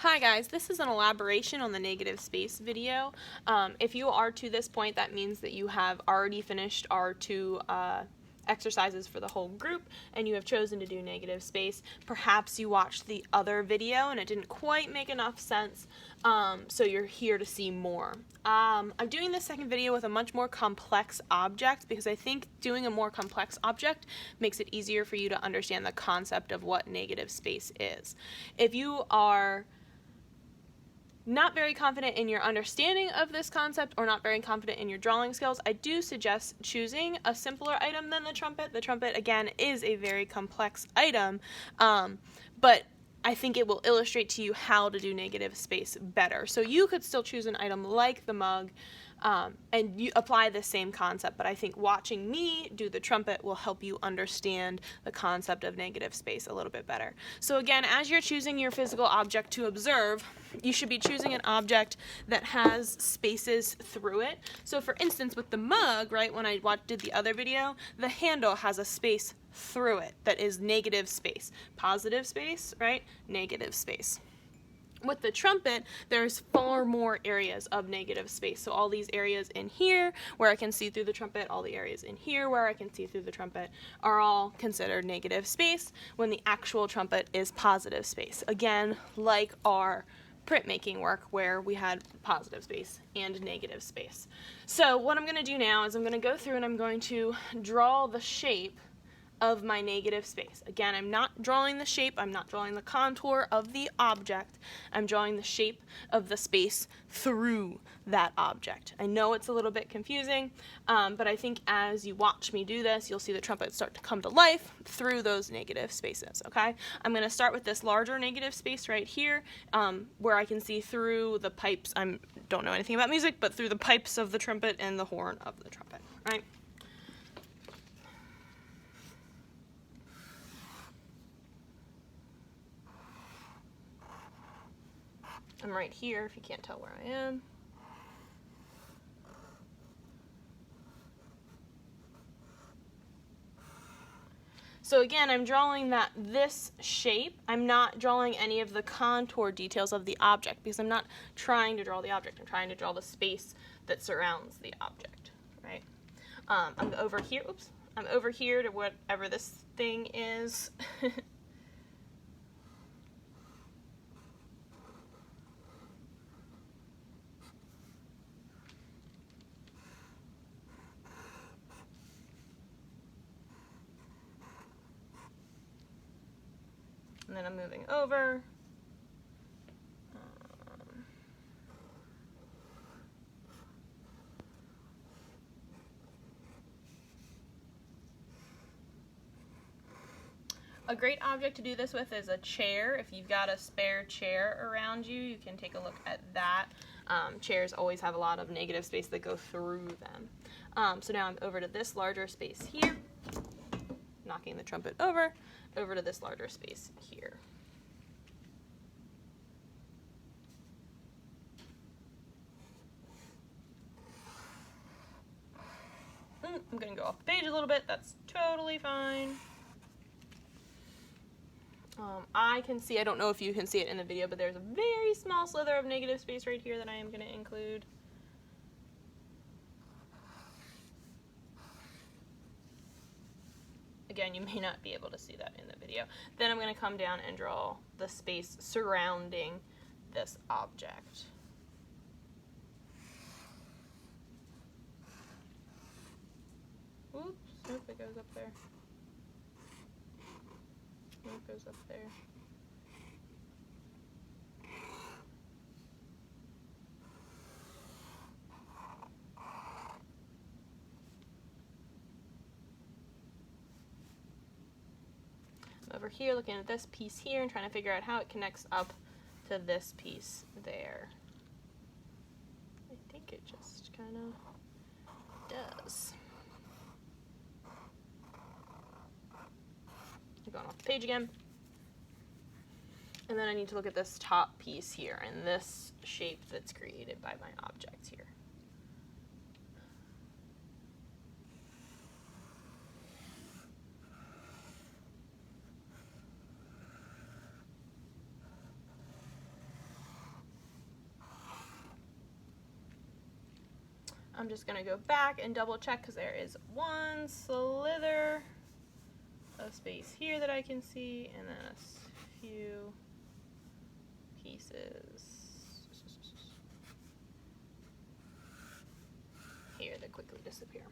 Hi guys, this is an elaboration on the negative space video. If you are to this point, that means that you have already finished our two exercises for the whole group and you have chosen to do negative space. Perhaps you watched the other video and it didn't quite make enough sense, so you're here to see more. I'm doing this second video with a much more complex object because I think doing a more complex object makes it easier for you to understand the concept of what negative space is. If you are not very confident in your understanding of this concept or not very confident in your drawing skills, I do suggest choosing a simpler item than the trumpet. The trumpet, again, is a very complex item, but I think it will illustrate to you how to do negative space better. So you could still choose an item like the mug, and you apply the same concept, but I think watching me do the trumpet will help you understand the concept of negative space a little bit better. So again, as you're choosing your physical object to observe, you should be choosing an object that has spaces through it. So for instance, with the mug, right, when I did the other video, the handle has a space through it that is negative space. Positive space, right? Negative space. With the trumpet, there's far more areas of negative space. So all these areas in here where I can see through the trumpet, all the areas in here where I can see through the trumpet are all considered negative space when the actual trumpet is positive space. Again, like our printmaking work where we had positive space and negative space. So what I'm going to do now is I'm going to go through and I'm going to draw the shape of my negative space. Again, I'm not drawing the shape, I'm not drawing the contour of the object, I'm drawing the shape of the space through that object. I know it's a little bit confusing, but I think as you watch me do this, you'll see the trumpet start to come to life through those negative spaces, okay? I'm going to start with this larger negative space right here, where I can see through the pipes. I don't know anything about music, but through the pipes of the trumpet and the horn of the trumpet, right? I'm right here if you can't tell where I am. So again, I'm drawing this shape. I'm not drawing any of the contour details of the object because I'm not trying to draw the object. I'm trying to draw the space that surrounds the object, right? I'm over here, oops. I'm over here to whatever this thing is. And then I'm moving over. A great object to do this with is a chair. If you've got a spare chair around you, you can take a look at that. Chairs always have a lot of negative space that go through them. So now I'm over to this larger space here, knocking the trumpet over to this larger space here. I'm going to go off the page a little bit. That's totally fine. I can see, I don't know if you can see it in the video, but there's a very small slither of negative space right here that I am going to include. Again, you may not be able to see that in the video. Then I'm going to come down and draw the space surrounding this object. Oops, nope, it goes up there. Nope, it goes up there. I'm over here looking at this piece here and trying to figure out how it connects up to this piece there. I think it just kind of does. I'm going off the page again. And then I need to look at this top piece here and this shape that's created by my object here. I'm just going to go back and double check because there is one slither of space here that I can see, and then a few pieces here that quickly disappear.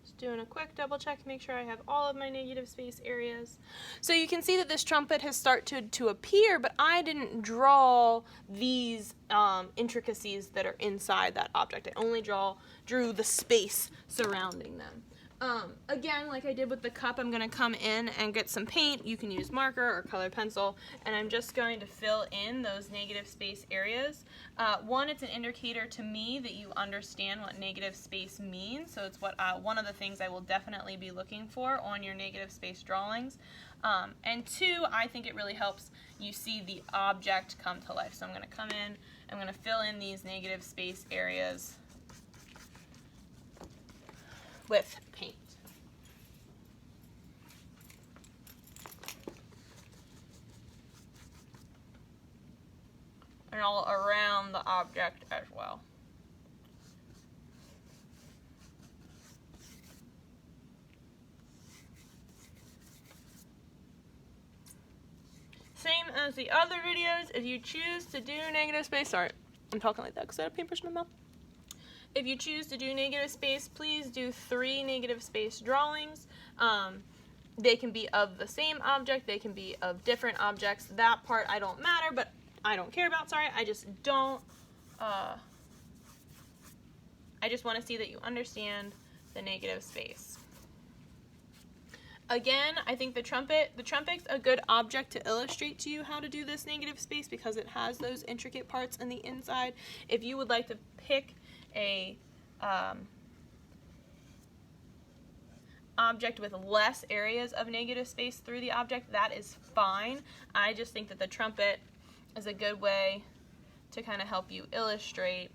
Just doing a quick double check, make sure I have all of my negative space areas. So you can see that this trumpet has started to appear, but I didn't draw these intricacies that are inside that object. I only drew the space surrounding them. Again, like I did with the cup, I'm going to come in and get some paint. You can use marker or color pencil, and I'm just going to fill in those negative space areas. One, it's an indicator to me that you understand what negative space means, so it's one of the things I will definitely be looking for on your negative space drawings. And two, I think it really helps you see the object come to life. So I'm going to come in, I'm going to fill in these negative space areas with paint. And all around the object as well. Same as the other videos, if you choose to do negative space, sorry, I'm talking like that because I have a paintbrush in my mouth. If you choose to do negative space, please do 3 negative space drawings. They can be of the same object, they can be of different objects. That part I don't matter, but I don't care about, sorry. I just don't, I just want to see that you understand the negative space. Again, I think the trumpet's a good object to illustrate to you how to do this negative space because it has those intricate parts in the inside. If you would like to pick a object with less areas of negative space through the object, that is fine. I just think that the trumpet is a good way to kind of help you illustrate,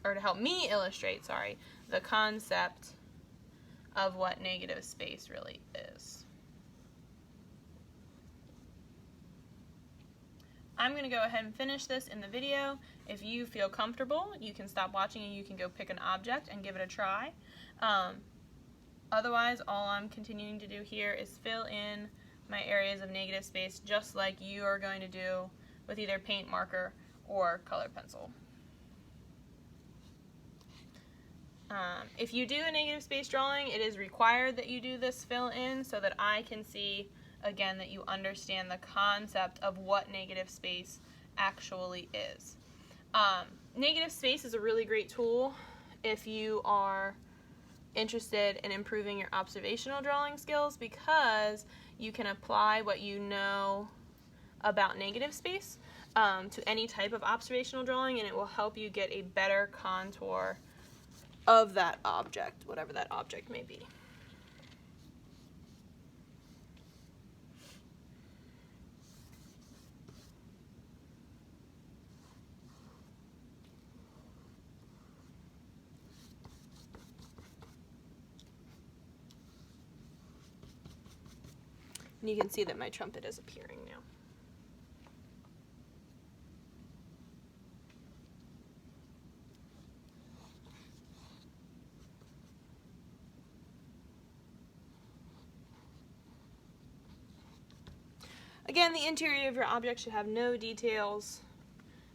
or to help me illustrate, sorry, the concept of what negative space really is. I'm going to go ahead and finish this in the video. If you feel comfortable, you can stop watching and you can go pick an object and give it a try. Otherwise, all I'm continuing to do here is fill in my areas of negative space just like you are going to do with either paint, marker, or color pencil. If you do a negative space drawing, it is required that you do this fill in so that I can see, again, that you understand the concept of what negative space actually is. Negative space is a really great tool if you are interested in improving your observational drawing skills because you can apply what you know about negative space to any type of observational drawing, and it will help you get a better contour of that object, whatever that object may be. And you can see that my trumpet is appearing now. Again, the interior of your object should have no details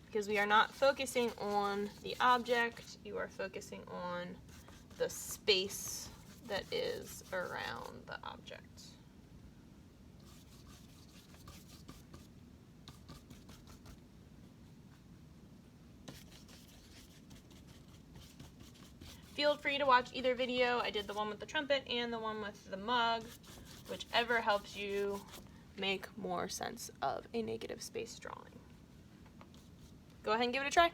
because we are not focusing on the object, you are focusing on the space that is around the object. Feel free to watch either video. I did the one with the trumpet and the one with the mug, whichever helps you make more sense of a negative space drawing. Go ahead and give it a try.